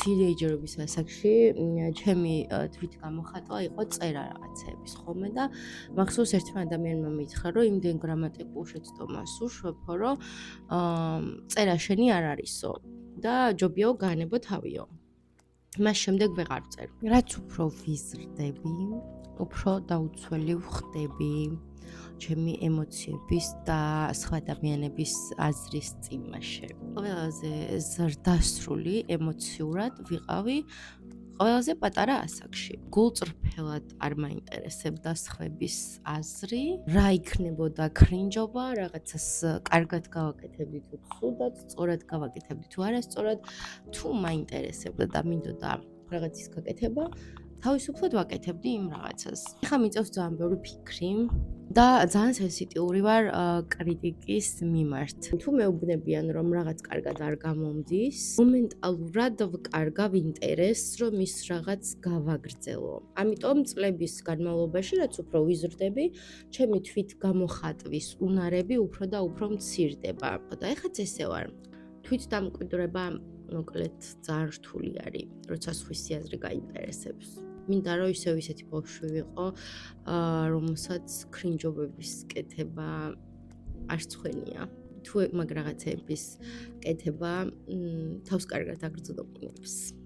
თინეიჯერობის ასაკში ჩემი თვით გამოხატვა იყო წერა რაღაცების ხოლმე და მახსოვს ერთმა ადამიანმა მითხრა, რომ იმდენ გრამატიკულ შეცდომას უშობო, რომ წერა შენი არ არისო და ჯობიაო განებო თავიო. მას შემდეგ ვეღარ ვწერ. რაც უფრო ვიზრდები, უფრო დაუცველი ვხდები ჩემი ემოციების და სხვა ადამიანების აზრის წინაშე. ყველაზე ზრდასრული ემოციურად ვიყავი ყველაზე პატარა ასაკში. გულწრფელად არ მაინტერესებდა სხვების აზრი, რა იქნებოდა კრინჯობა, რაღაცას კარგად გავაკეთებდი თუ ცუდად, სწორად გავაკეთებდი თუ არასწორად, თუ მაინტერესებდა და მინდოდა რაღაცის გაკეთება, თავისუფლად ვაკეთებდი იმ რაღაცას. ეხლა მიწევს ძალიან ბევრი ფიქრი და ძალიან სენსიტიური ვარ კრიტიკის მიმართ. თუ მეუბნებიან, რომ რაღაც კარგად არ გამომდის, მომენტალურად ვკარგავ ინტერესს, რომ ის რაღაც გავაგრძელო. ამიტომ წლების განმავლობაში, რაც უფრო ვიზრდები, ჩემი თვით გამოხატვის უნარები უფრო და უფრო მცირდება. და ეხლაც ესე ვარ. თვით დამკვიდრება მოკლედ ძალიან რთული არის, როცა სხვისი აზრი გაინტერესებს. მინდა რომ ისევ ისეთი ბავშვი ვიყო, რომელსაც კრინჯობების კეთება არ სცხვენია. თუ მაგ რაღაცების კეთება თავს კარგად აგრძნობინებს.